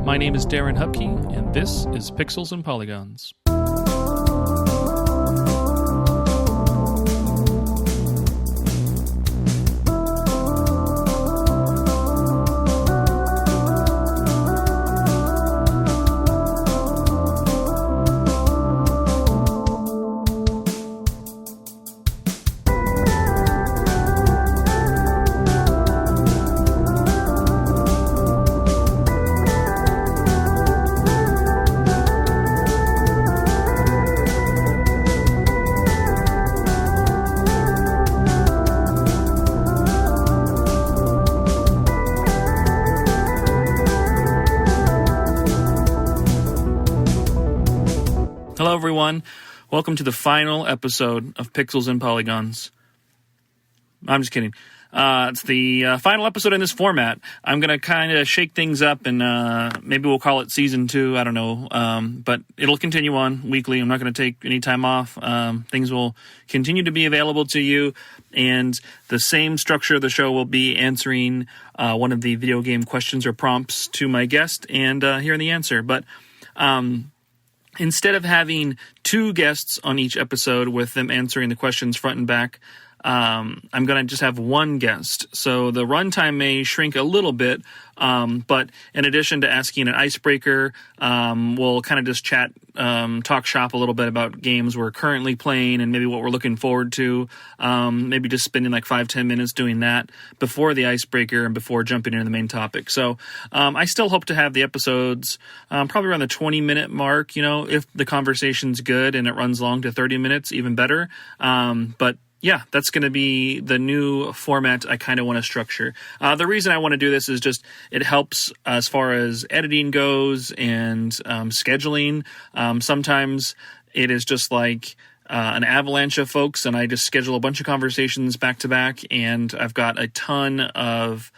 My name is Darren Hupke, and this is Pixels and Polygons. Hello, everyone. Welcome to the final episode of Pixels and Polygons. I'm just kidding. It's the final episode in this format. I'm going to kind of shake things up, and maybe we'll call it Season 2. I don't know. But it'll continue on weekly. I'm not going to take any time off. Things will continue to be available to you, and the same structure of the show will be answering one of the video game questions or prompts to my guest and hearing the answer. But instead of having two guests on each episode with them answering the questions front and back, I'm going to just have one guest. So the runtime may shrink a little bit, but in addition to asking an icebreaker, we'll kind of just chat, talk shop a little bit about games we're currently playing and maybe what we're looking forward to. Maybe just spending like 5-10 minutes doing that before the icebreaker and before jumping into the main topic. So I still hope to have the episodes probably around the 20-minute mark. You know, if the conversation's good and it runs long to 30 minutes, even better. But yeah, that's going to be the new format I kind of want to structure. The reason I want to do this is just it helps as far as editing goes and scheduling. Sometimes it is just like an avalanche of folks, and I just schedule a bunch of conversations back to back, and I've got a ton of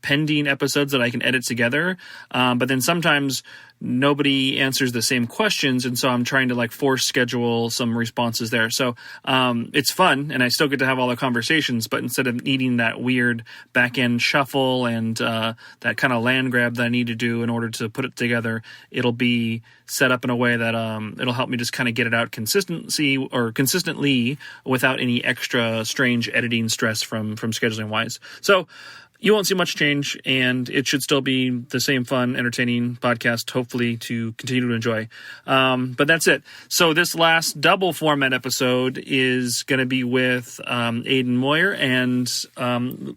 pending episodes that I can edit together. But then sometimes nobody answers the same questions, and so I'm trying to like force schedule some responses there. So it's fun, and I still get to have all the conversations, but instead of needing that weird back-end shuffle and that kind of land grab that I need to do in order to put it together, it'll be set up in a way that it'll help me just kind of get it out consistently without any extra strange editing stress from scheduling wise. So you won't see much change, and it should still be the same fun, entertaining podcast, hopefully, to continue to enjoy. But that's it. So this last double format episode is going to be with Aidan Moher and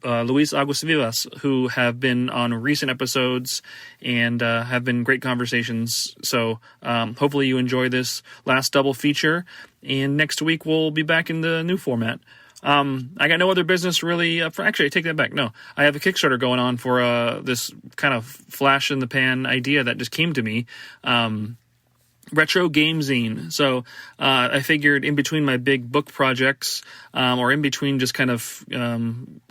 Luis Aguas-Vivas, who have been on recent episodes and have been great conversations. So hopefully you enjoy this last double feature, and next week we'll be back in the new format. I got no other business really. Actually, I take that back. No, I have a Kickstarter going on for this kind of flash in the pan idea that just came to me. Retro game zine. So I figured in between my big book projects, or in between just kind of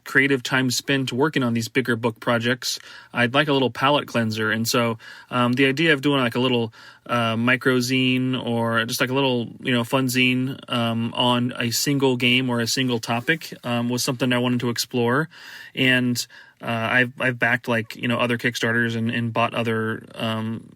creative time spent working on these bigger book projects, I'd like a little palette cleanser. And so the idea of doing like a little micro zine or just like a little fun zine on a single game or a single topic was something I wanted to explore. And I've backed like other Kickstarters and bought other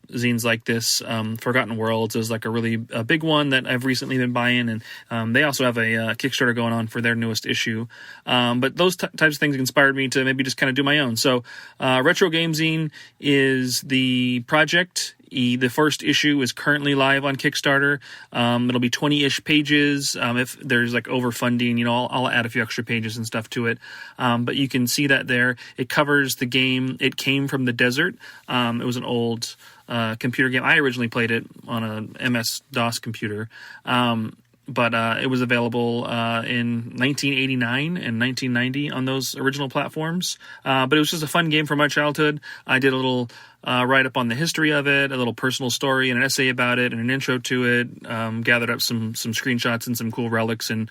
zines like this. Forgotten Worlds is like a really big one that I've recently been buying, and they also have a Kickstarter going on for their newest issue. But those types of things inspired me to maybe just kind of do my own. So Retro Game Zine is the project. The first issue is currently live on Kickstarter. It'll be 20-ish pages. If there's like overfunding, I'll add a few extra pages and stuff to it. But you can see that there. It covers the game. It came from the desert. It was an old computer game. I originally played it on a MS-DOS computer. But it was available in 1989 and 1990 on those original platforms. But it was just a fun game from my childhood. I did a little write-up on the history of it, a little personal story and an essay about it and an intro to it, gathered up some screenshots and some cool relics, and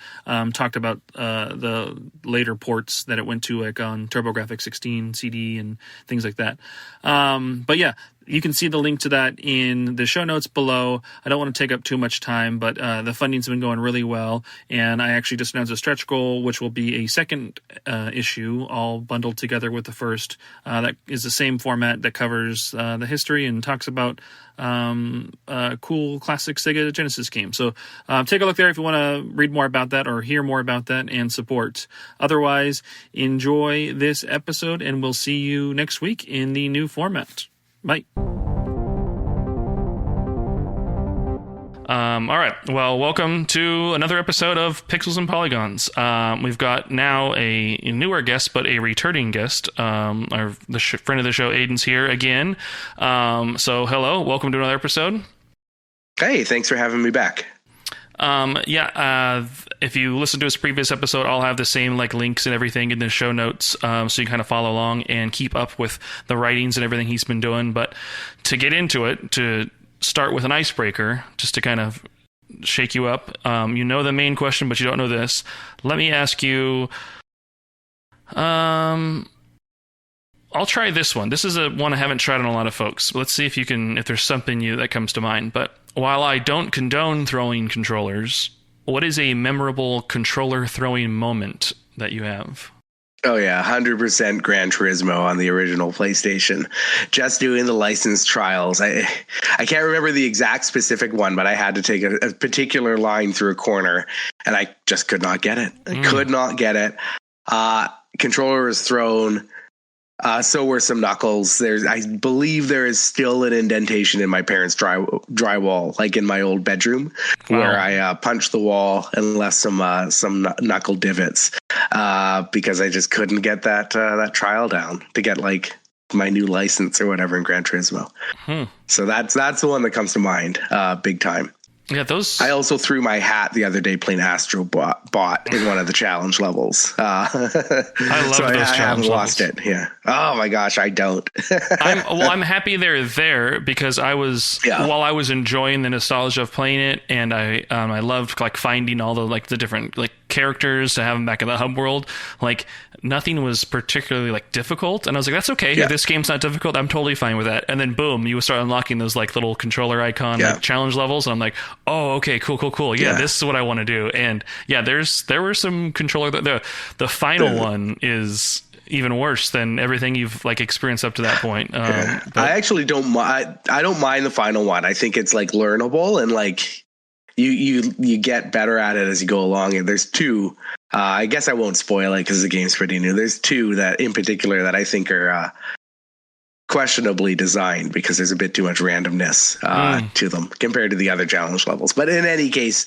talked about the later ports that it went to, like on TurboGrafx 16 CD and things like that. But yeah, you can see the link to that in the show notes below. I don't want to take up too much time, but the funding's been going really well, and I actually just announced a stretch goal, which will be a second issue, all bundled together with the first. That is the same format that covers covers the history and talks about cool classic Sega Genesis games. So take a look there if you want to read more about that or hear more about that and support. Otherwise, enjoy this episode, and we'll see you next week in the new format. Bye. All right. Well, welcome to another episode of Pixels and Polygons. We've got now a newer guest, but a returning guest. Friend of the show, Aidan's here again. So hello, welcome to another episode. Hey, thanks for having me back. If you listen to his previous episode, I'll have the same links and everything in the show notes, so you can kind of follow along and keep up with the writings and everything he's been doing. But to get into it, to start with an icebreaker, just to kind of shake you up. You know the main question, but you don't know this. Let me ask you. I'll try this one. This is one I haven't tried on a lot of folks. Let's see if there's something that comes to mind. But while I don't condone throwing controllers, what is a memorable controller throwing moment that you have? Oh yeah, 100% Gran Turismo on the original PlayStation. Just doing the licensed trials. I can't remember the exact specific one, but I had to take a particular line through a corner, and I just could not get it. I could not get it. Controller was thrown. So were some knuckles. I believe there is still an indentation in my parents' drywall, like in my old bedroom, where I punched the wall and left some knuckle divots because I just couldn't get that trial down to get my new license or whatever in Gran Turismo. So that's the one that comes to mind, big time. Yeah, those. I also threw my hat the other day playing Astro Bot in one of the challenge levels. I love those challenge levels. I haven't lost it. Yeah. Oh my gosh, I don't. I'm happy they're there because while I was enjoying the nostalgia of playing it, and I loved finding all the the different characters to have them back in the hub world. Nothing was particularly difficult, and I was like, that's okay. Yeah. If this game's not difficult, I'm totally fine with that. And then boom, you start unlocking those little controller icon challenge levels, and I'm like, oh, okay, cool. Yeah, this is what I want to do. And yeah, there were some controller. The final one is even worse than everything you've experienced up to that point. But I actually don't mind. I don't mind the final one. I think it's learnable and you get better at it as you go along. And there's two. I guess I won't spoil it because the game's pretty new. There's two that in particular that I think are questionably designed because there's a bit too much randomness to them compared to the other challenge levels. But in any case,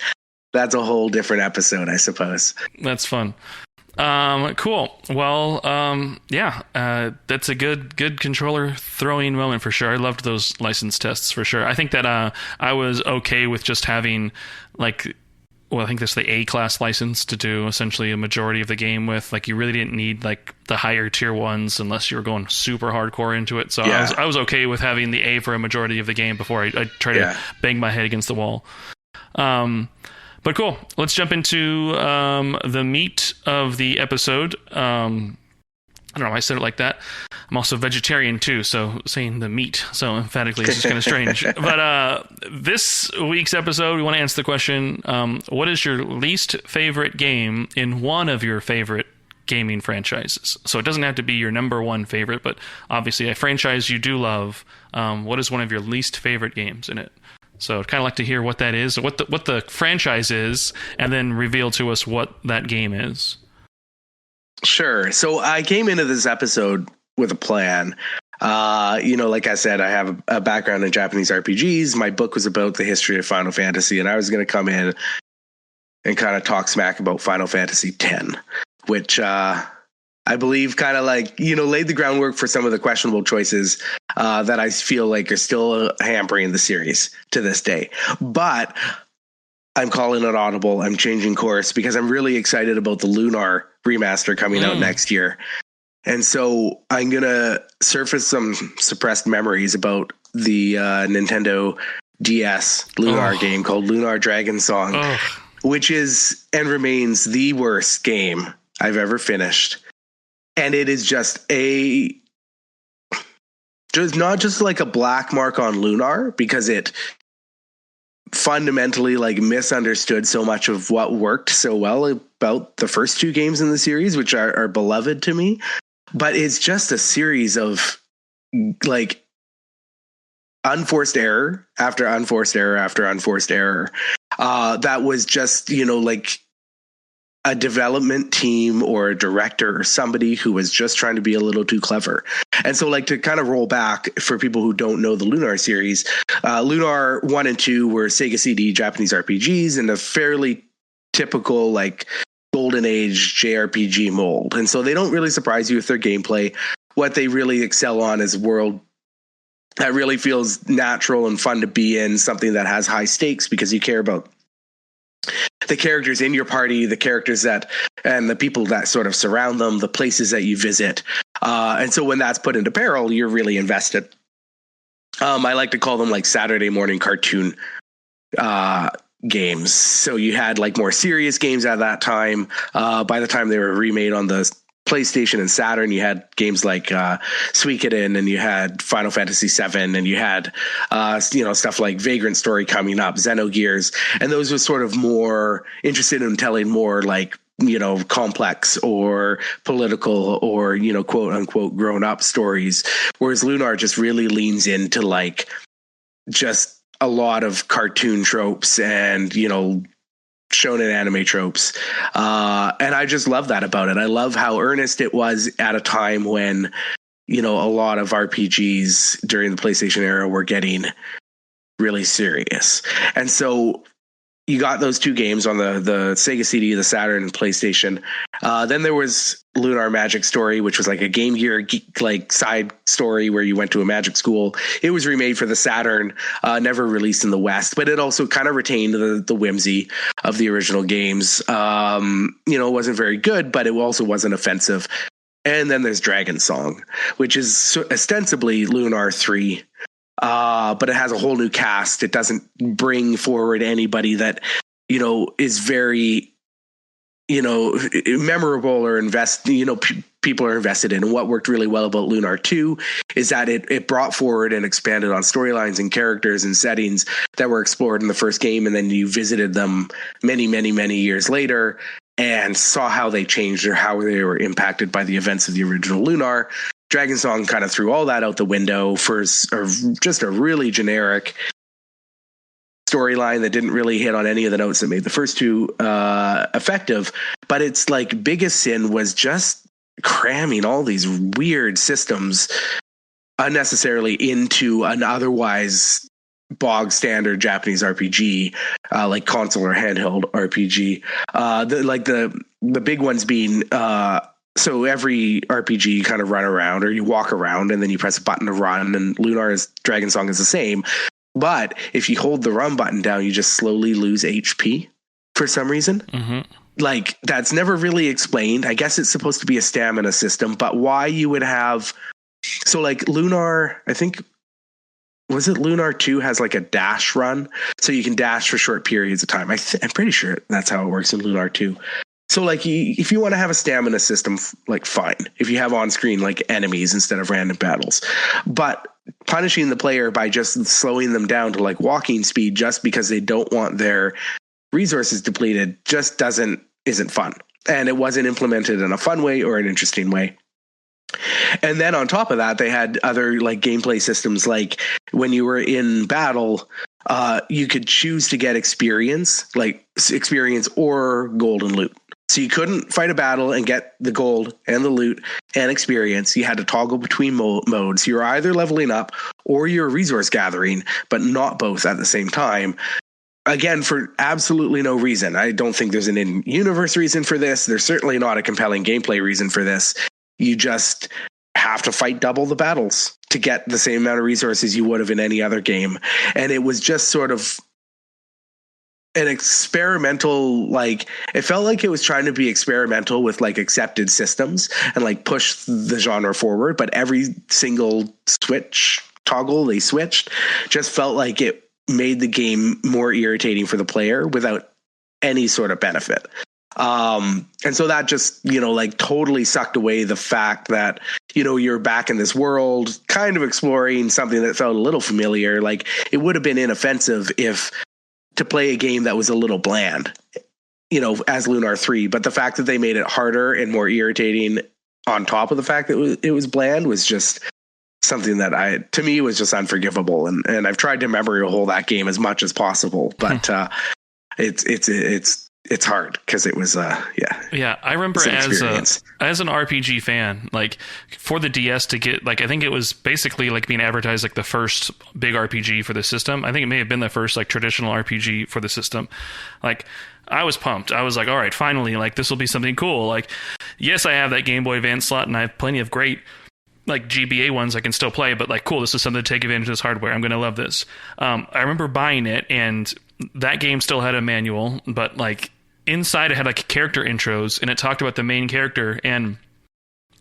that's a whole different episode, I suppose. That's fun. Cool. Well, that's a good controller throwing moment for sure. I loved those license tests for sure. I think that I was okay with just having I think that's the A-class license to do essentially a majority of the game with. You really didn't need the higher tier ones unless you were going super hardcore into it. So yeah. I was okay with having the A for a majority of the game before I try to bang my head against the wall. But cool. Let's jump into the meat of the episode. I don't know why I said it like that. I'm also vegetarian too, so saying the meat so emphatically is just kind of strange. But this week's episode, we want to answer the question, what is your least favorite game in one of your favorite gaming franchises? So it doesn't have to be your number one favorite, but obviously a franchise you do love. What is one of your least favorite games in it? So I'd kind of like to hear what that is, what the franchise is, and then reveal to us what that game is. Sure. So I came into this episode with a plan. Like I said, I have a background in Japanese RPGs. My book was about the history of Final Fantasy, and I was going to come in and kind of talk smack about Final Fantasy X, which I believe kind of laid the groundwork for some of the questionable choices that I feel are still hampering the series to this day. But I'm calling it audible. I'm changing course because I'm really excited about the Lunar remaster coming out next year. And so I'm going to surface some suppressed memories about the Nintendo DS Lunar game called Lunar Dragon Song, which is and remains the worst game I've ever finished. And it is just not just a black mark on Lunar because it fundamentally misunderstood so much of what worked so well about the first two games in the series, which are beloved to me. But it's just a series of unforced error after unforced error after unforced error. That was just, like a development team or a director or somebody who was just trying to be a little too clever. And so, like, to kind of roll back for people who don't know the Lunar series, Lunar 1 and 2 were Sega CD Japanese RPGs in a fairly typical, like, golden age JRPG mold. And so they don't really surprise you with their gameplay. What they really excel on is a world that really feels natural and fun to be in, something that has high stakes because you care about the characters in your party, the characters and the people that sort of surround them, the places that you visit. And so when that's put into peril, you're really invested. I like to call them like Saturday morning cartoon games. So you had like more serious games at that time. By the time they were remade on the PlayStation and Saturn, you had games like Suikoden, and you had Final Fantasy VII, and you had stuff like Vagrant Story coming up, Xenogears, and those were sort of more interested in telling more like complex or political or quote unquote grown up stories, whereas Lunar just really leans into like just a lot of cartoon tropes and shonen anime tropes. And I just love that about it. I love how earnest it was at a time when, a lot of RPGs during the PlayStation era were getting really serious. And so you got those two games on the Sega CD, the Saturn, and PlayStation. Then there was Lunar Magic Story, which was like a Game Gear like side story where you went to a magic school. It was remade for the Saturn, never released in the West, but it also kind of retained the whimsy of the original games. It wasn't very good, but it also wasn't offensive. And then there's Dragon Song, which is ostensibly Lunar 3. But it has a whole new cast. It doesn't bring forward anybody that, is very, memorable or people are invested in. And what worked really well about Lunar 2 is that it brought forward and expanded on storylines and characters and settings that were explored in the first game. And then you visited them many, many, many years later and saw how they changed or how they were impacted by the events of the original Lunar. Dragon Song kind of threw all that out the window for just a really generic storyline that didn't really hit on any of the notes that made the first two effective. But its like biggest sin was just cramming all these weird systems unnecessarily into an otherwise bog standard Japanese RPG, like console or handheld RPG. The big ones being so every RPG you kind of run around or you walk around and then you press a button to run, and Lunar's Dragon Song is the same. But if you hold the run button down, you just slowly lose HP for some reason. Mm-hmm. Like, that's never really explained. I guess it's supposed to be a stamina system, but why you would have... So like Lunar, I think... Was it Lunar 2 has like a dash run? So you can dash for short periods of time. I'm pretty sure that's how it works in Lunar 2. So like if you want to have a stamina system, like fine. If you have on screen like enemies instead of random battles, but punishing the player by just slowing them down to like walking speed just because they don't want their resources depleted just isn't fun. And it wasn't implemented in a fun way or an interesting way. And then on top of that, they had other like gameplay systems, like when you were in battle, you could choose to get experience or golden loot. So you couldn't fight a battle and get the gold and the loot and experience. You had to toggle between modes. You're either leveling up or you're resource gathering, but not both at the same time. Again, for absolutely no reason. I don't think there's an in-universe reason for this. There's certainly not a compelling gameplay reason for this. You just have to fight double the battles to get the same amount of resources you would have in any other game. And it was just sort of an experimental, like, it felt like it was trying to be experimental with like accepted systems and like push the genre forward. But every single toggle they switched just felt like it made the game more irritating for the player without any sort of benefit. And so that just, like totally sucked away the fact that, you're back in this world kind of exploring something that felt a little familiar. Like, it would have been inoffensive to play a game that was a little bland, as Lunar 3, but the fact that they made it harder and more irritating on top of the fact that it was bland was just something that to me was just unforgivable. And I've tried to memory hole that game as much as possible, but it's hard because it was yeah. I remember as an RPG fan, like for the DS to get, like, I think it was basically like being advertised like the first big RPG for the system. I think it may have been the first like traditional RPG for the system. Like, I was pumped. I was like, all right, finally, like this will be something cool. Like, yes, I have that Game Boy Advance slot and I have plenty of great like GBA ones I can still play, but like, cool, this is something to take advantage of this hardware. I'm going to love this. I remember buying it, and that game still had a manual, but like inside it had like character intros, and it talked about the main character, and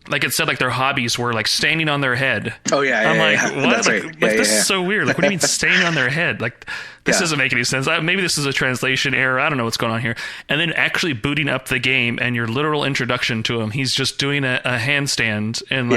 like it said like their hobbies were like standing on their head. Oh yeah, I'm like, yeah. what? That's like, right. like this is so weird. Like, what do you mean standing on their head? Like, this doesn't make any sense. Maybe this is a translation error. I don't know what's going on here. And then actually booting up the game and your literal introduction to him, he's just doing a handstand, and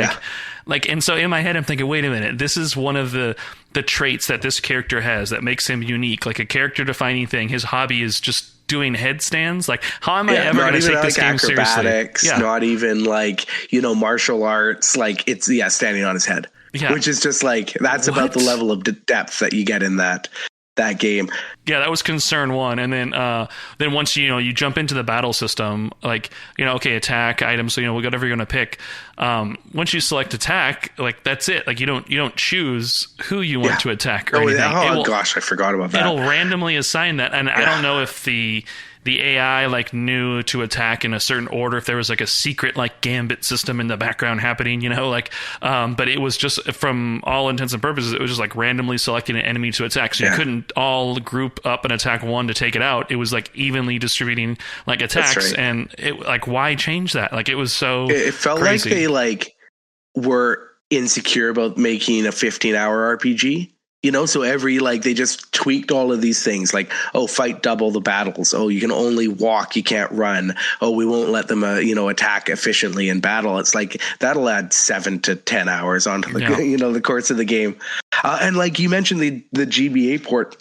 like, and so in my head I'm thinking, wait a minute, this is one of the traits that this character has that makes him unique, like a character defining thing. His hobby is just doing headstands. Like, how am I ever going to take this game acrobatics, seriously? Not even like, martial arts. Like, it's standing on his head, which is just like, that's about the level of depth that you get in that game. Yeah, that was concern one. And then once you jump into the battle system, like, okay, attack items, so whatever you're going to pick, once you select attack, like, that's it. Like, you don't choose who you want to attack or anything. Gosh, I forgot about that. It'll randomly assign that, and I don't know if the AI like knew to attack in a certain order, if there was like a secret like gambit system in the background happening, but it was just, from all intents and purposes, it was just like randomly selecting an enemy to attack. So you couldn't all group up and attack one to take it out. It was like evenly distributing like attacks, and it, like, why change that? Like, it was so it felt crazy. Like they like were insecure about making a 15-hour RPG. So every, like, they just tweaked all of these things, like, oh, fight double the battles. Oh, you can only walk, you can't run. Oh, we won't let them, attack efficiently in battle. It's like, that'll add 7 to 10 hours onto the, the course of the game. And like you mentioned, the GBA port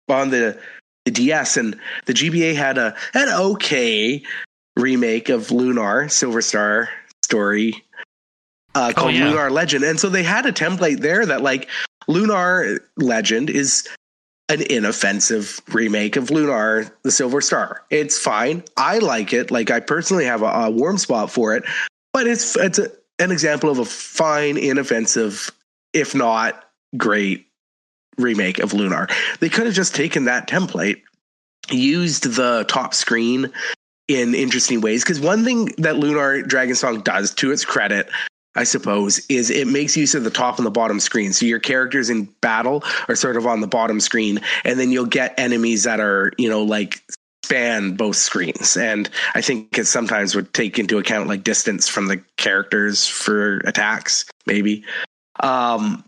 on the DS, and the GBA had an okay remake of Lunar Silver Star story called Lunar Legend. And so they had a template there that, like, Lunar Legend is an inoffensive remake of Lunar the Silver Star. It's fine. I like it. Like, I personally have a warm spot for it, but it's an example of a fine, inoffensive, if not great, remake of Lunar. They could have just taken that template, used the top screen in interesting ways. Because one thing that Lunar Dragon Song does, to its credit, I suppose, is it makes use of the top and the bottom screen. So your characters in battle are sort of on the bottom screen, and then you'll get enemies that are, like, span both screens. And I think it sometimes would take into account like distance from the characters for attacks, maybe. And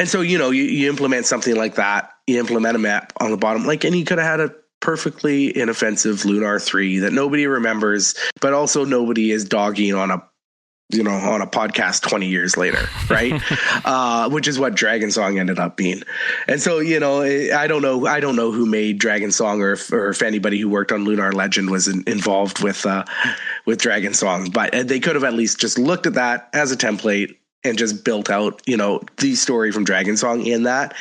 so, you implement something like that. You implement a map on the bottom, like, and you could have had a perfectly inoffensive Lunar 3 that nobody remembers, but also nobody is dogging on a podcast 20 years later, right? Which is what Dragon Song ended up being. And so, I don't know who made Dragon Song, or if anybody who worked on Lunar Legend was involved with Dragon Song, but they could have at least just looked at that as a template and just built out, the story from Dragon Song in that.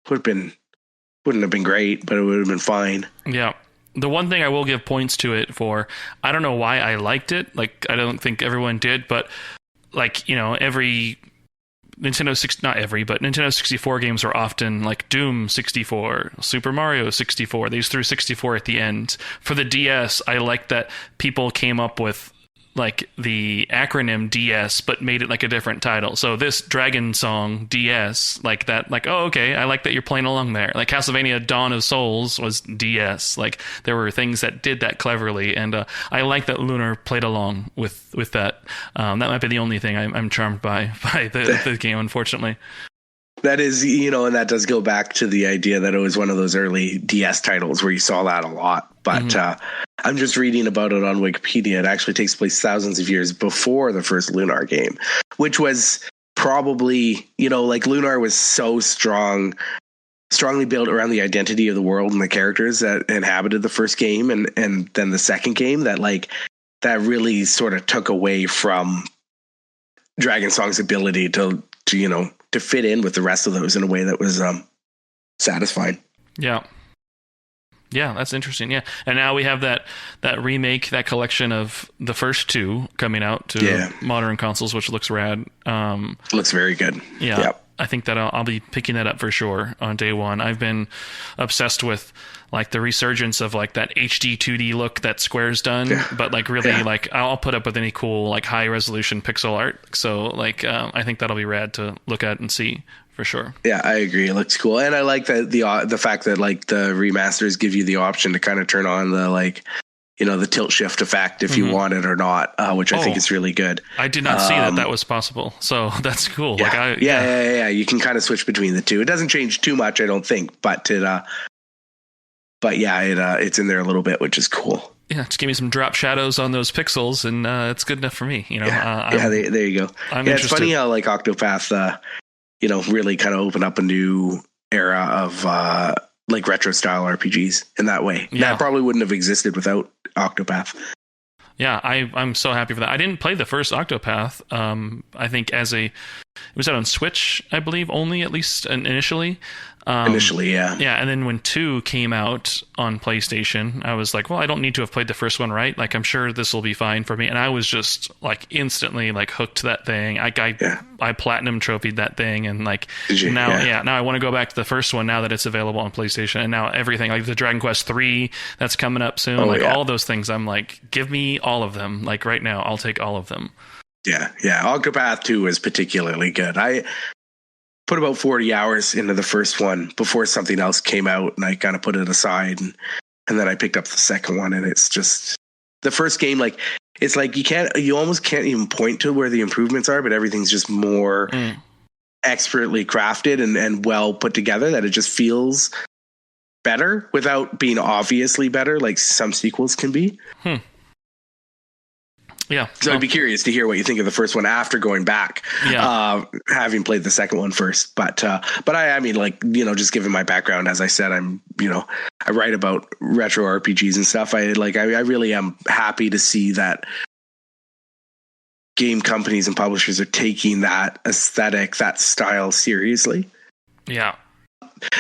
Wouldn't have been great, but it would have been fine. Yeah. The one thing I will give points to it for, I don't know why I liked it. Like, I don't think everyone did, but like, every Nintendo 64 games are often like Doom 64, Super Mario 64. They just threw 64 at the end. For the DS, I like that people came up with like the acronym DS, but made it like a different title. So this Dragon Song DS, like that, like, oh, okay, I like that you're playing along there. Like Castlevania Dawn of Souls was DS. Like, there were things that did that cleverly, and I like that Lunar played along with that. That might be the only thing I'm charmed by the game, unfortunately. That is, and that does go back to the idea that it was one of those early DS titles where you saw that a lot. But I'm just reading about it on Wikipedia. It actually takes place thousands of years before the first Lunar game, which was probably, like, Lunar was so strongly built around the identity of the world and the characters that inhabited the first game, and then the second game, that like that really sort of took away from Dragon Song's ability to to fit in with the rest of those in a way that was satisfying. Yeah. Yeah, that's interesting. Yeah. And now we have that remake, that collection of the first two coming out to modern consoles, which looks rad. Looks very good. Yeah. Yep. I think that I'll be picking that up for sure on day one. I've been obsessed with like the resurgence of like that HD 2D look that Square's done, but like really like I'll put up with any cool like high resolution pixel art. So like I think that'll be rad to look at and see for sure. Yeah, I agree. It looks cool, and I like that the fact that like the remasters give you the option to kind of turn on the like the tilt shift effect if you want it or not, which I think is really good. I did not see that was possible, so that's cool. Yeah, like you can kind of switch between the two. It doesn't change too much, I don't think, but it's in there a little bit, which is cool. Yeah, just give me some drop shadows on those pixels, and it's good enough for me. There you go. It's funny how like Octopath, really kind of open up a new era of like retro style RPGs in that way. Yeah. That probably wouldn't have existed without Octopath. Yeah, I'm so happy for that. I didn't play the first Octopath. I think it was out on Switch, I believe, only, at least initially. Yeah. Yeah, and then when 2 came out on PlayStation, I was like, well, I don't need to have played the first one, right? Like, I'm sure this will be fine for me. And I was just like instantly like hooked to that thing. I platinum trophied that thing, and like now I want to go back to the first one now that it's available on PlayStation, and now everything like the Dragon Quest 3 that's coming up soon, all those things. I'm like, give me all of them. Like right now, I'll take all of them. Yeah. Octopath 2 is particularly good. I put about 40 hours into the first one before something else came out, and I kind of put it aside, and then I picked up the second one, and it's just the first game. Like it's like you almost can't even point to where the improvements are, but everything's just more expertly crafted and well put together that it just feels better without being obviously better, like some sequels can be. Yeah. So I'd be curious to hear what you think of the first one after going back, having played the second one first. But I mean, like, just given my background, as I said, I'm, I write about retro RPGs and stuff. I really am happy to see that game companies and publishers are taking that aesthetic, that style seriously. Yeah.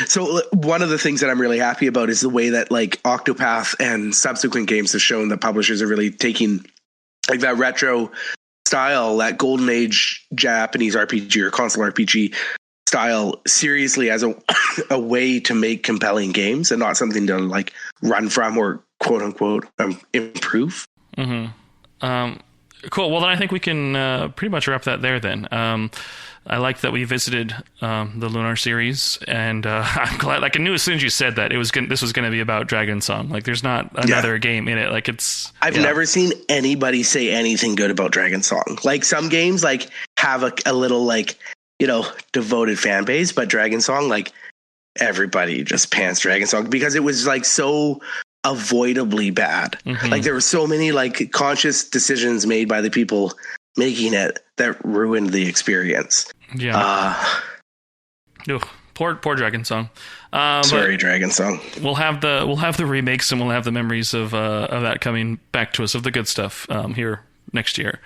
So one of the things that I'm really happy about is the way that like Octopath and subsequent games have shown that publishers are really taking like that retro style, that golden age Japanese RPG or console RPG style seriously as a way to make compelling games and not something to like run from or quote unquote improve. Mm-hmm. Cool. Well, then I think we can pretty much wrap that there then. I like that we visited the Lunar series, and I'm glad. Like I knew as soon as you said that this was going to be about Dragon Song. Like there's not another game in it. Like I've never seen anybody say anything good about Dragon Song. Like some games like have a little like devoted fan base, but Dragon Song, like everybody just pants Dragon Song because it was like so avoidably bad. Mm-hmm. Like there were so many like conscious decisions made by the people making it that ruined the experience. Poor Dragon Song. Sorry, Dragon Song. We'll have the remakes, and we'll have the memories of that coming back to us, of the good stuff here next year.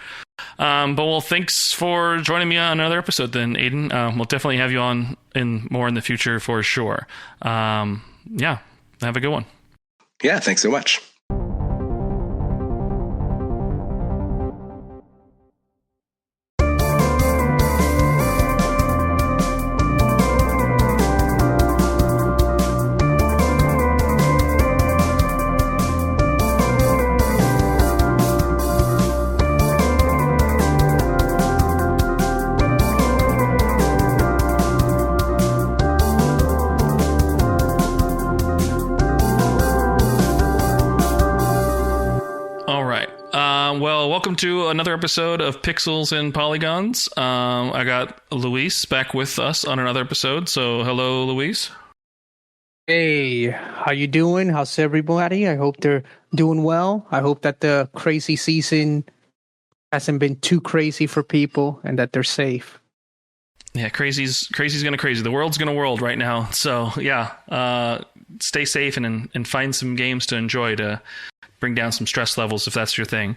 But thanks for joining me on another episode then, Aidan. We'll definitely have you on more in the future for sure. Have a good one. Yeah, thanks so much. Welcome to another episode of Pixels and Polygons. I got Luis back with us on another episode. So hello, Luis. Hey, how you doing? How's everybody? I hope they're doing well. I hope that the crazy season hasn't been too crazy for people and that they're safe. Yeah, crazy's gonna crazy. The world's gonna world right now. So stay safe and find some games to enjoy to bring down some stress levels if that's your thing.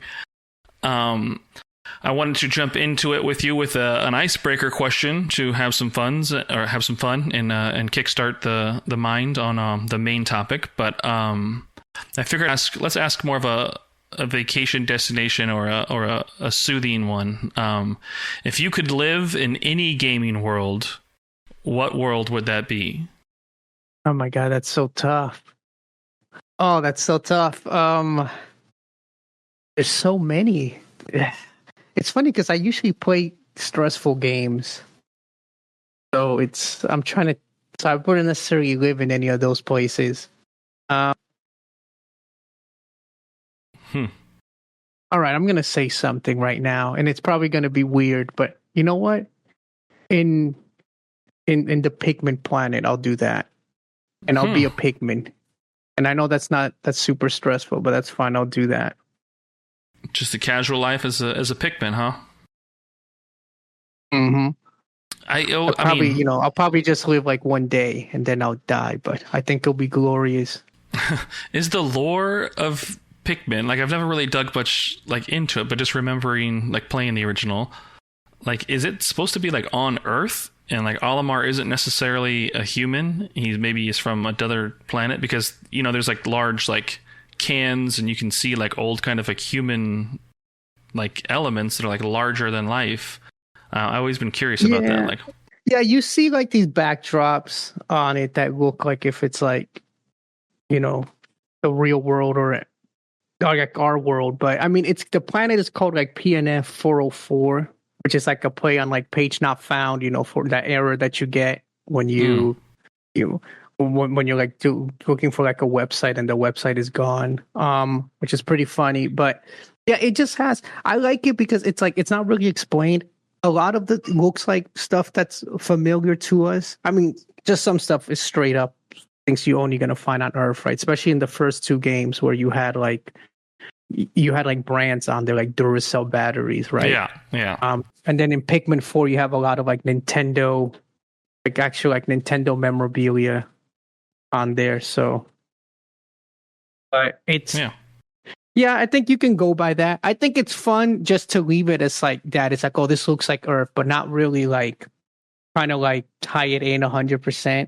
I wanted to jump into it with you with an icebreaker question to have some fun and kickstart the mind on the main topic. But I figured let's ask more of a vacation destination or a soothing one. If you could live in any gaming world, what world would that be? Oh my God, that's so tough. Oh, that's so tough. There's so many. It's funny because I usually play stressful games. So I wouldn't necessarily live in any of those places. All right, I'm going to say something right now, and it's probably going to be weird, but you know what? In the Pigman planet, I'll do that. And I'll be a Pigman. And I know that's super stressful, but that's fine. I'll do that. Just a casual life as a Pikmin, huh? Mm-hmm. I'll probably just live like one day and then I'll die, but I think it'll be glorious. Is the lore of Pikmin, like I've never really dug much like into it, but just remembering like playing the original, like is it supposed to be like on Earth? And like Olimar isn't necessarily a human. He's from another planet because, there's like large like cans and you can see like old kind of like human like elements that are like larger than life. I've always been curious about that. Like, yeah, you see like these backdrops on it that look like if it's like, the real world or like our world. But I mean, the planet is called like PNF 404, which is like a play on like page not found, for that error that you get when when you're like looking for like a website and the website is gone, which is pretty funny. But yeah, it just I like it because it's like, it's not really explained. A lot of it looks like stuff that's familiar to us. I mean, just some stuff is straight up things you're only going to find on Earth, right? Especially in the first two games where you had like brands on there, like Duracell batteries, right? Yeah. And then in Pikmin 4, you have a lot of like Nintendo, like actual like Nintendo memorabilia on there. So, but yeah, I think you can go by that. I think it's fun just to leave it as like that. It's like, oh, this looks like Earth, but not really like trying to like tie it in 100%.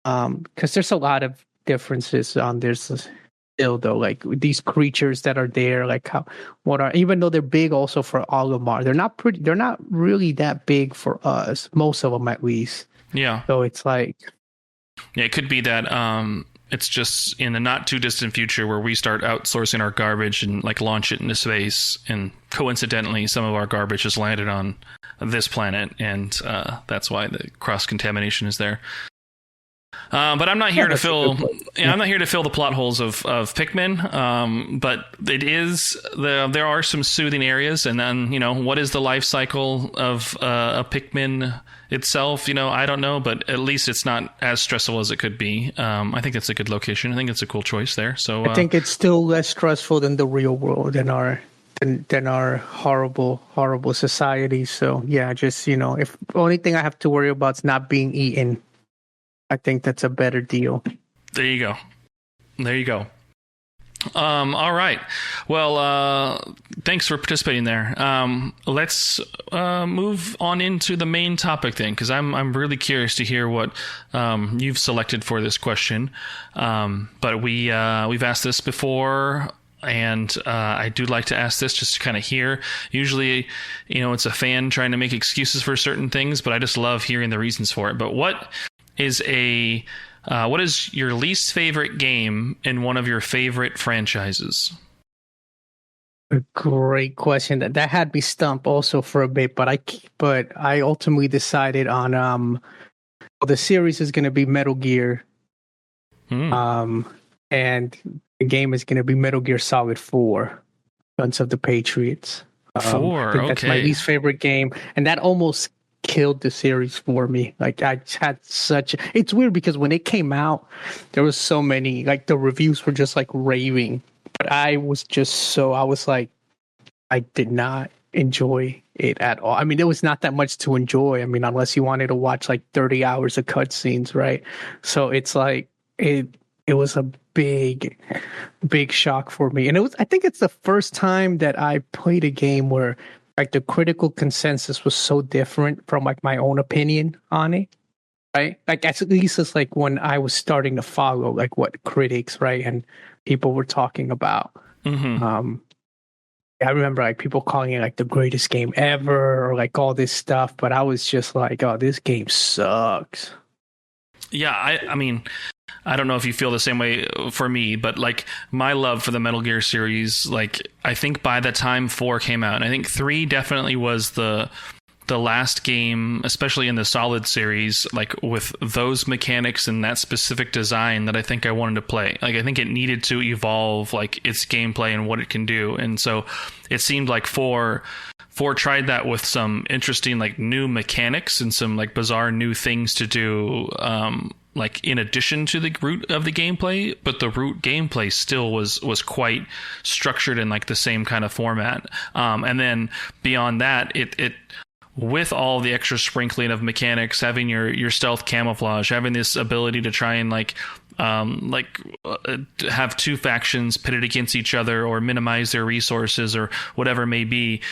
Because there's a lot of differences on this still, though. Like these creatures that are there, like even though they're big also for Olimar, they're not really that big for us. Most of them, at least. Yeah. So it's like, yeah, it could be that it's just in the not too distant future where we start outsourcing our garbage and like launch it into space, and coincidentally some of our garbage has landed on this planet, and that's why the cross contamination is there. But I'm not here to fill. I'm not here to fill the plot holes of Pikmin. But it is there are some soothing areas, and then what is the life cycle of a Pikmin itself? I don't know, but at least it's not as stressful as it could be. I think that's a good location. I think it's a cool choice there. So I think it's still less stressful than the real world than our horrible society. So yeah, just if the only thing I have to worry about is not being eaten, I think that's a better deal. There you go. All right. Well, thanks for participating there. Let's move on into the main topic then, because I'm really curious to hear what you've selected for this question. But we've asked this before, and I do like to ask this just to kind of hear. Usually, it's a fan trying to make excuses for certain things, but I just love hearing the reasons for it. But what is your least favorite game in one of your favorite franchises? A great question. That had me stumped also for a bit, but I ultimately decided on the series is going to be Metal Gear, and the game is going to be Metal Gear Solid 4, Guns of the Patriots. 4, I think that's my least favorite game, and that almost killed the series for me. Like it's weird because when it came out, there was so many, like the reviews were just like raving, but I was like, I did not enjoy it at all. I mean, there was not that much to enjoy. I mean, unless you wanted to watch like 30 hours of cutscenes, right? So it's like it was a big shock for me, and I think it's the first time that I played a game where like the critical consensus was so different from like my own opinion on it, right? Like at least it's like when I was starting to follow like what critics, right, and people were talking about. I remember like people calling it like the greatest game ever or like all this stuff, but I was just like, oh, this game sucks. Yeah, I mean, I don't know if you feel the same way for me, but like my love for the Metal Gear series, like I think by the time 4 came out, and I think 3 definitely was the last game, especially in the Solid series, like with those mechanics and that specific design that I think I wanted to play. Like I think it needed to evolve like its gameplay and what it can do. And so it seemed like 4 tried that with some interesting like new mechanics and some like bizarre new things to do, like in addition to the root of the gameplay, but the root gameplay still was quite structured in like the same kind of format. And then beyond that, it with all the extra sprinkling of mechanics, having your stealth camouflage, having this ability to try and have two factions pitted against each other or minimize their resources or whatever it may be,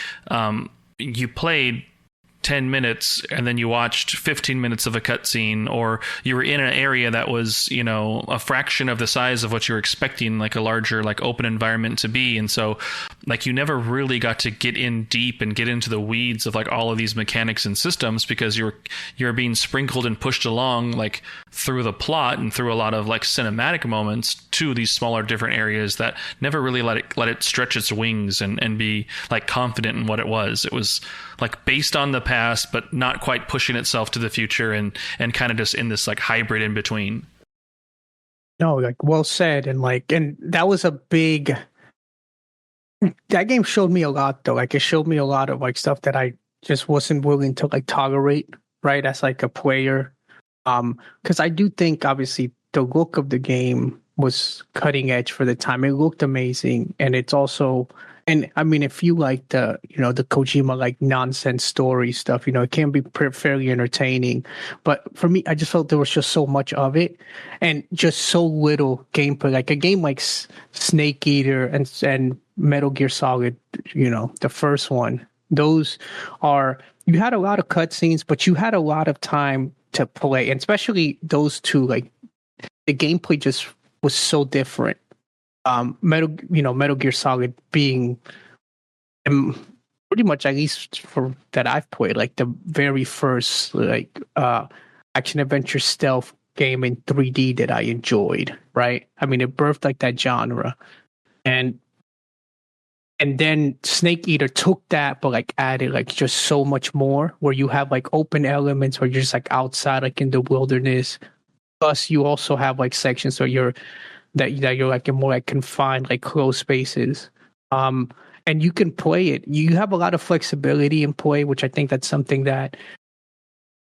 you played 10 minutes and then you watched 15 minutes of a cutscene, or you were in an area that was, you know, a fraction of the size of what you're expecting like a larger like open environment to be. And so like you never really got to get in deep and get into the weeds of like all of these mechanics and systems because you're being sprinkled and pushed along like through the plot and through a lot of like cinematic moments to these smaller different areas that never really let it stretch its wings and be like confident in what it was. It was like based on the past, but not quite pushing itself to the future and kind of just in this like hybrid in between. No, like well said. And that was a big, that game showed me a lot though. Like it showed me a lot of like stuff that I just wasn't willing to like tolerate, right? As like a player. Cause I do think obviously the look of the game was cutting edge for the time. It looked amazing. And it's also, and I mean, if you like the Kojima like nonsense story stuff, you know, it can be fairly entertaining. But for me, I just felt there was just so much of it and just so little gameplay. Like a game like Snake Eater and Metal Gear Solid, you know, the first one, those are, you had a lot of cutscenes, but you had a lot of time to play. And especially those two, like the gameplay just was so different. Metal Gear Solid being pretty much, at least for that I've played, like the very first like action adventure stealth game in 3D that I enjoyed, right? I mean, it birthed like that genre, and then Snake Eater took that, but like added like just so much more, where you have like open elements where you're just like outside, like in the wilderness. Plus, you also have like sections where you're like in more like confined, like closed spaces. And you can play it. You have a lot of flexibility in play, which I think that's something that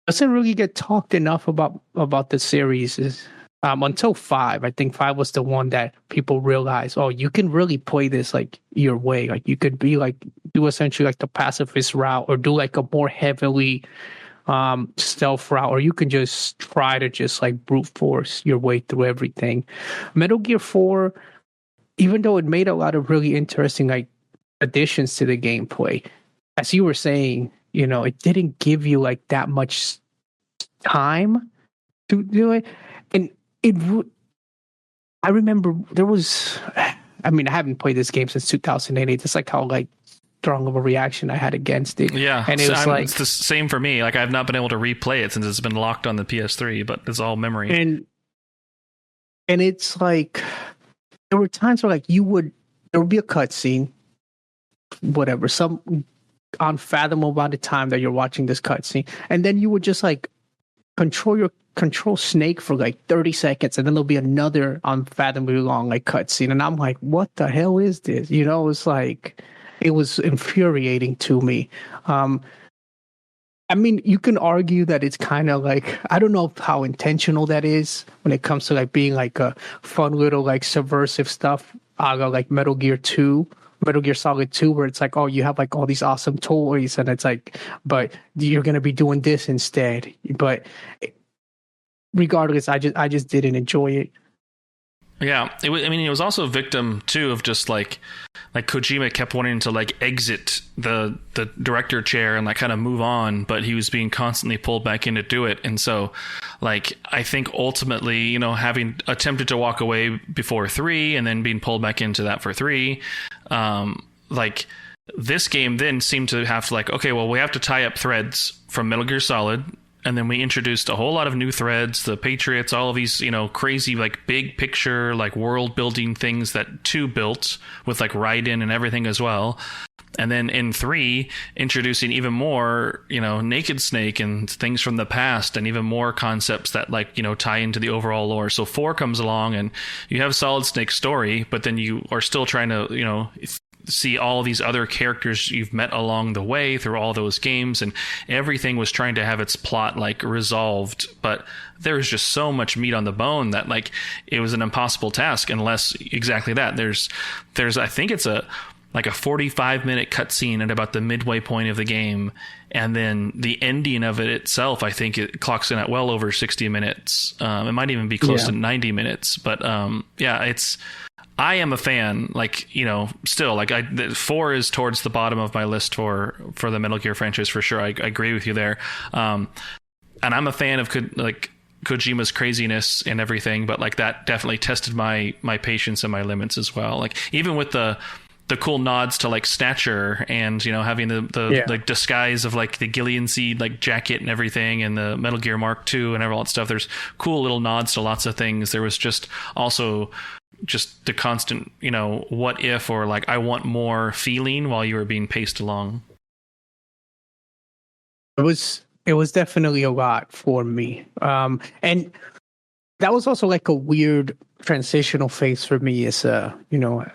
doesn't really get talked enough about the series is until 5. I think 5 was the one that people realized, oh, you can really play this like your way. Like you could be like do essentially like the pacifist route or do like a more heavily stealth route, or you can just try to just like brute force your way through everything. Metal Gear 4, even though it made a lot of really interesting like additions to the gameplay, as you were saying, you know, it didn't give you like that much time to do it. And I remember there was, I mean, I haven't played this game since 2008. It's like how like strong of a reaction I had against it. Yeah, and it was like it's the same for me. Like I've not been able to replay it since it's been locked on the PS3, but it's all memory. And it's like there were times where like there would be a cutscene, whatever, some unfathomable amount of time that you're watching this cutscene, and then you would just like control Snake for like 30 seconds, and then there'll be another unfathomably long like cutscene, and I'm like, what the hell is this? You know, it's like. It was infuriating to me. I mean, you can argue that it's kind of like, I don't know how intentional that is when it comes to like being like a fun little like subversive stuff, like Metal Gear Solid 2, where it's like, oh, you have like all these awesome toys, and it's like, but you're gonna be doing this instead. But regardless, I just didn't enjoy it. Yeah, it was also a victim too of just like like Kojima kept wanting to like exit the director chair and like kind of move on, but he was being constantly pulled back in to do it. And so like I think ultimately, you know, having attempted to walk away before 3 and then being pulled back into that for 3, like this game then seemed to have to like, okay, well, we have to tie up threads from Metal Gear Solid. And then we introduced a whole lot of new threads, the Patriots, all of these, you know, crazy, like big picture, like world building things that 2 built with like Raiden and everything as well. And then in 3, introducing even more, you know, Naked Snake and things from the past and even more concepts that like, you know, tie into the overall lore. So 4 comes along and you have Solid Snake's story, but then you are still trying to, you know, see all these other characters you've met along the way through all those games, and everything was trying to have its plot like resolved, but there was just so much meat on the bone that like it was an impossible task unless exactly that there's I think it's a 45-minute cutscene at about the midway point of the game, and then the ending of it itself, I think it clocks in at well over 60 minutes. It might even be close to 90 minutes, but yeah, I am a fan, like, you know, still like 4 is towards the bottom of my list for the Metal Gear franchise for sure. I agree with you there. And I'm a fan of Kojima's craziness and everything, but like that definitely tested my patience and my limits as well. Like even with the cool nods to like Snatcher and, you know, having the like disguise of like the Gillian Seed like jacket and everything, and the Metal Gear Mark II and all that stuff. There's cool little nods to lots of things. There was just also just the constant, you know, what if, or like I want more feeling while you were being paced along. It was definitely a lot for me. And that was also like a weird transitional phase for me as a, you know,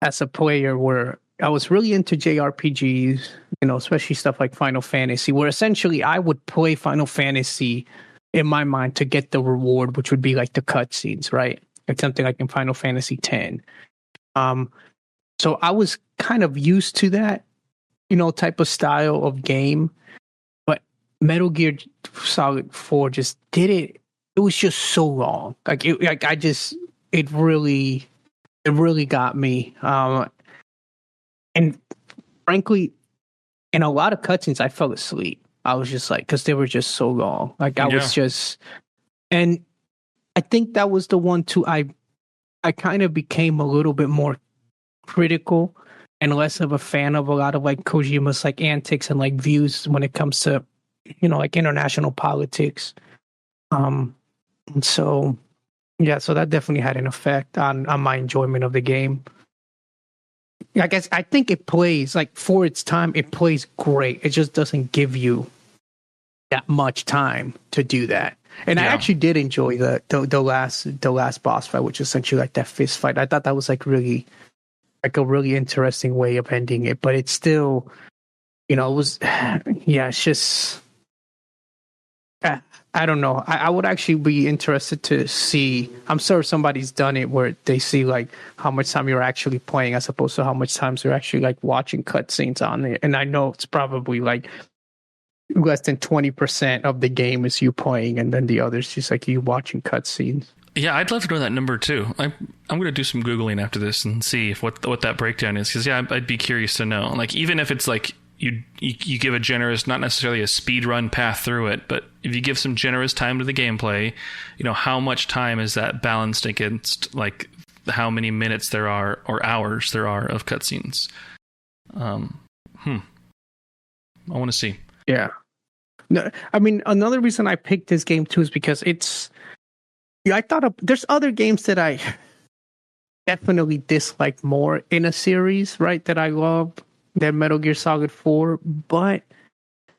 as a player, where I was really into JRPGs, you know, especially stuff like Final Fantasy, where essentially I would play Final Fantasy in my mind to get the reward, which would be like the cutscenes, right? Like something like in Final Fantasy X. So I was kind of used to that, you know, type of style of game. But Metal Gear Solid 4 just did it. It was just so long. It really got me. And frankly, in a lot of cutscenes, I fell asleep. I was just like, because they were just so long. Like I was just, and I think that was the one too. I kind of became a little bit more critical and less of a fan of a lot of like Kojima's like antics and like views when it comes to, you know, like international politics. And so yeah, so that definitely had an effect on my enjoyment of the game. I guess I think it plays like for its time, it plays great. It just doesn't give you that much time to do that. And I actually did enjoy the last boss fight, which is essentially like that fist fight. I thought that was like really like a really interesting way of ending it, but it's still, you know, it was it's just I don't know. I would actually be interested to see. I'm sure somebody's done it where they see like how much time you're actually playing as opposed to how much time you're actually like watching cutscenes on it. And I know it's probably like less than 20% of the game is you playing, and then the others just like you watching cutscenes. Yeah, I'd love to know that number too. I'm going to do some Googling after this and see if what that breakdown is, because I'd be curious to know. Like even if it's like you give a generous, not necessarily a speed run path through it, but if you give some generous time to the gameplay, you know, how much time is that balanced against like how many minutes there are or hours there are of cutscenes? I want to see. Yeah. No, I mean, another reason I picked this game too is because I thought there's other games that I definitely dislike more in a series, right? That I love than Metal Gear Solid 4, but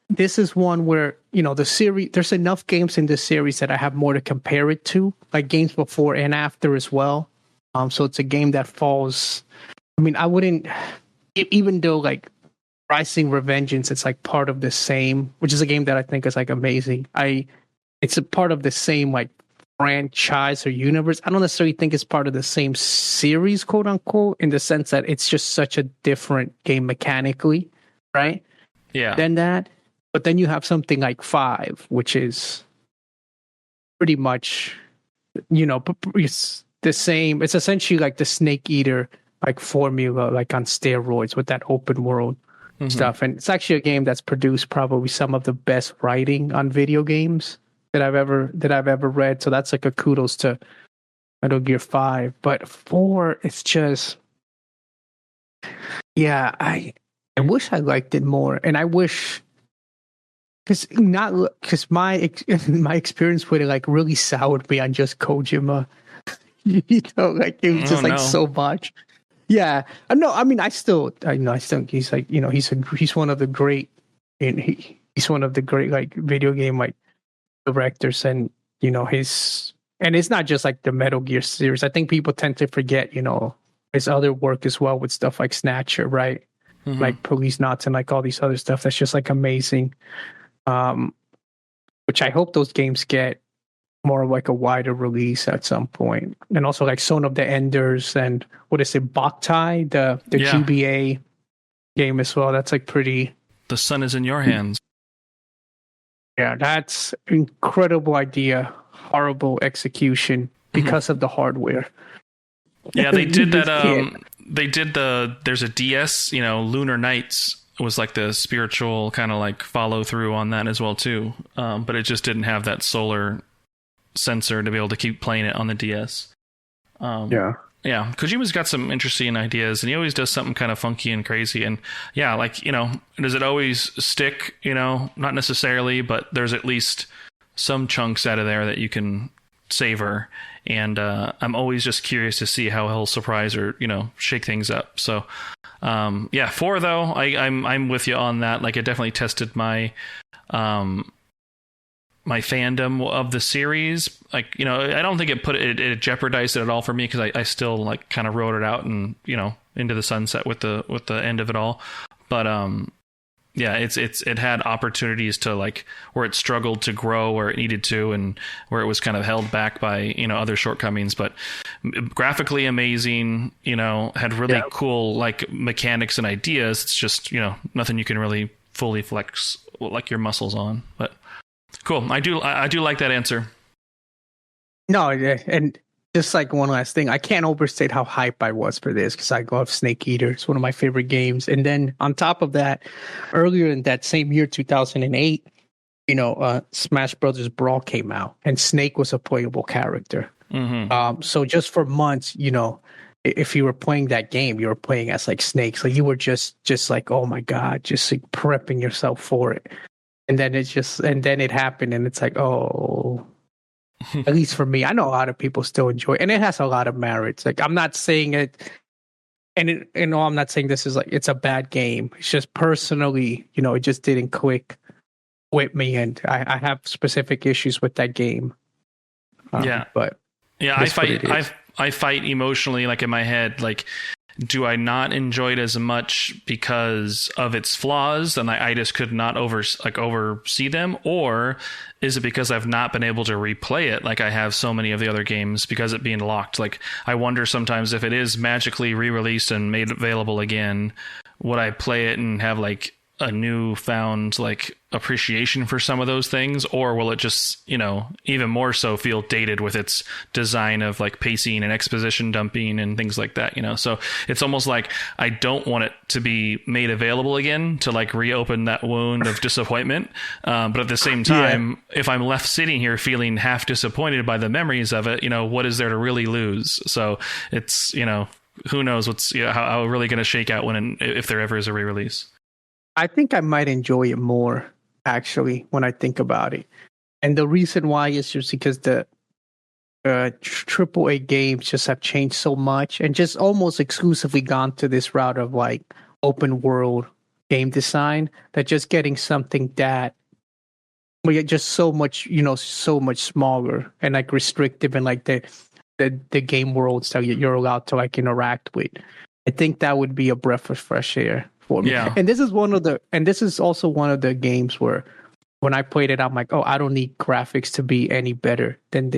this is one where, you know, the series, there's enough games in this series that I have more to compare it to, like games before and after as well. So it's a game that falls. I mean, I wouldn't, even though like Rising Revengeance, it's like part of the same, which is a game that I think is like amazing. It's a part of the same like franchise or universe. I don't necessarily think it's part of the same series, quote unquote, in the sense that it's just such a different game mechanically, right? Yeah. Than that. But then you have something like 5, which is pretty much, you know, it's the same. It's essentially like the Snake Eater like formula, like on steroids with that open world stuff. And it's actually a game that's produced probably some of the best writing on video games that I've ever read. So that's like a kudos to Metal Gear 5. But 4, it's just, yeah, I wish I liked it more, and I wish. Because my experience with it like really soured me on just Kojima. Like it was just so much. Yeah, no, I mean I still think he's like he's one of the great, and he's one of the great like video game like directors, and and it's not just like the Metal Gear series. I think people tend to forget his other work as well with stuff like Snatcher, right? Like Police Knots and like all these other stuff that's just like amazing. Which I hope those games get more of like a wider release at some point. And also like Zone of the Enders and what is it, Boktai, the GBA game as well. That's like pretty. The sun is in your hands. Yeah, that's incredible idea. Horrible execution because of the hardware. Yeah, they did that. There's a DS, Lunar Nights was like the spiritual kind of like follow through on that as well too, but it just didn't have that solar sensor to be able to keep playing it on the DS. Kojima's got some interesting ideas, and he always does something kind of funky and crazy. And yeah, like does it always stick? Not necessarily, but there's at least some chunks out of there that you can savor. And I'm always just curious to see how he'll surprise or shake things up. So 4 though, I'm with you on that. Like it definitely tested my my fandom of the series. Like I don't think it jeopardized it at all for me, because I still like kind of wrote it out and into the sunset with the end of it all. But it had opportunities to like where it struggled to grow where it needed to, and where it was kind of held back by other shortcomings. But graphically amazing, had really cool like mechanics and ideas. It's just nothing you can really fully flex like your muscles on. But cool, I do like that answer. No, and just like one last thing, I can't overstate how hype I was for this, because I love Snake Eater. It's one of my favorite games. And then on top of that, earlier in that same year, 2008, Smash Brothers Brawl came out, and Snake was a playable character. So just for months, if you were playing that game, you were playing as like Snake. So you were just like, oh my God, just like prepping yourself for it. And then it happened, and it's like, oh. At least for me, I know a lot of people still enjoy it, and it has a lot of merits. Like I'm not saying it, I'm not saying this is like it's a bad game. It's just personally, it just didn't click with me, and I have specific issues with that game. But I fight emotionally, like in my head, like. Do I not enjoy it as much because of its flaws and I just could not oversee them? Or is it because I've not been able to replay it like I have so many of the other games because it being locked? Like I wonder sometimes if it is magically re-released and made available again, would I play it and have like a newfound like appreciation for some of those things, or will it just even more so feel dated with its design of like pacing and exposition dumping and things like that? So it's almost like I don't want it to be made available again to like reopen that wound of disappointment, but at the same time, if I'm left sitting here feeling half disappointed by the memories of it, what is there to really lose? So it's who knows what's how really going to shake out if there ever is a re-release. I think I might enjoy it more, actually, when I think about it. And the reason why is just because the AAA games just have changed so much and just almost exclusively gone to this route of like open world game design, that just getting something that just so much, so much smaller and like restrictive and like the game worlds that you're allowed to like interact with. I think that would be a breath of fresh air. Yeah. And this is also one of the games where when I played it, I'm like, oh, I don't need graphics to be any better than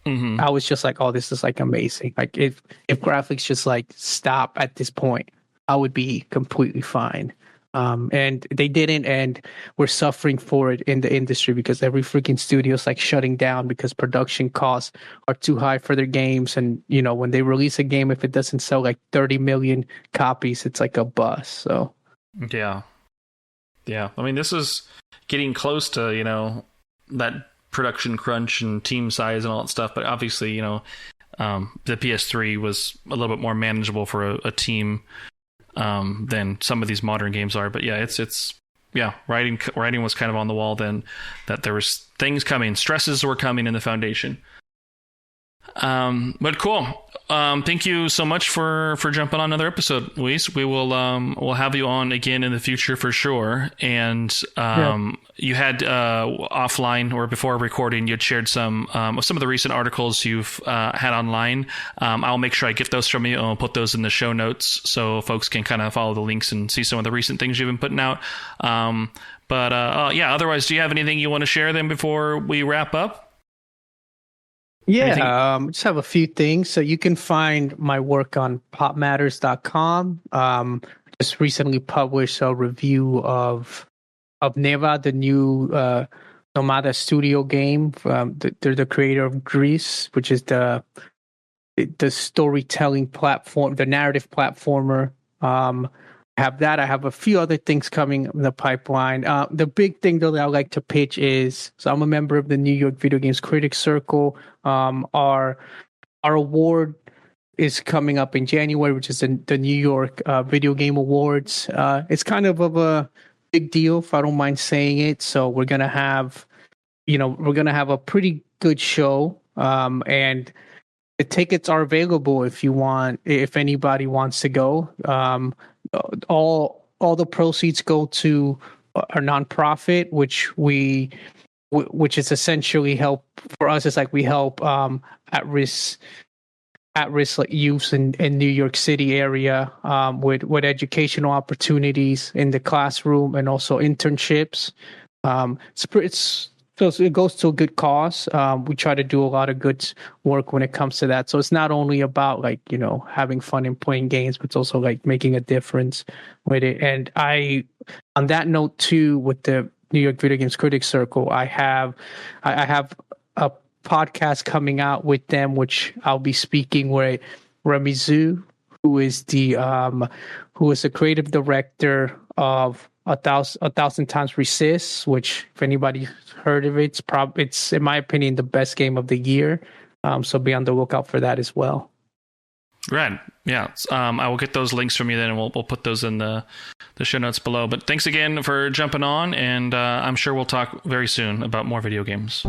I was just like, oh, this is like amazing. Like if graphics just like stop at this point, I would be completely fine. And they didn't, and we're suffering for it in the industry because every freaking studio is like shutting down because production costs are too high for their games. And when they release a game, if it doesn't sell like 30 million copies, it's like a bust. So yeah. I mean, this is getting close to that production crunch and team size and all that stuff. But obviously, the PS3 was a little bit more manageable for a team than some of these modern games are. But yeah, writing was kind of on the wall then, that there was things coming, stresses were coming in the foundation. But cool. Thank you so much for jumping on another episode, Luis. We will we'll have you on again in the future for sure. And you had offline or before recording, you had shared some of the recent articles you've had online. I'll make sure I get those from you, and I'll put those in the show notes so folks can kind of follow the links and see some of the recent things you've been putting out. Otherwise, do you have anything you want to share then before we wrap up? Yeah, just have a few things. So you can find my work on popmatters.com. Just recently published a review of Neva, the new Nomada Studio game. They're the creator of Grease, which is the storytelling platform, the narrative platformer. Have that. I have a few other things coming in the pipeline. The big thing though that I like to pitch is, so I'm a member of the New York Video Games Critics Circle. Our award is coming up in January, which is the New York Video Game Awards. It's kind of a big deal, if I don't mind saying it. So we're gonna have a pretty good show, and the tickets are available if anybody wants to go. All the proceeds go to our nonprofit, which is essentially help for us. It's like we help at risk like youths in New York City area with educational opportunities in the classroom and also internships. So it goes to a good cause. We try to do a lot of good work when it comes to that. So it's not only about having fun and playing games, but it's also like making a difference with it. And on that note too, with the New York Video Games Critics Circle, I have a podcast coming out with them, which I'll be speaking with Remy Zhu, who is the creative director of A Thousand Times Resist, which if anybody's heard of it, it's in my opinion the best game of the year. So be on the lookout for that as well. Right. Yeah. I will get those links from you then, and we'll put those in the show notes below. But thanks again for jumping on, and I'm sure we'll talk very soon about more video games.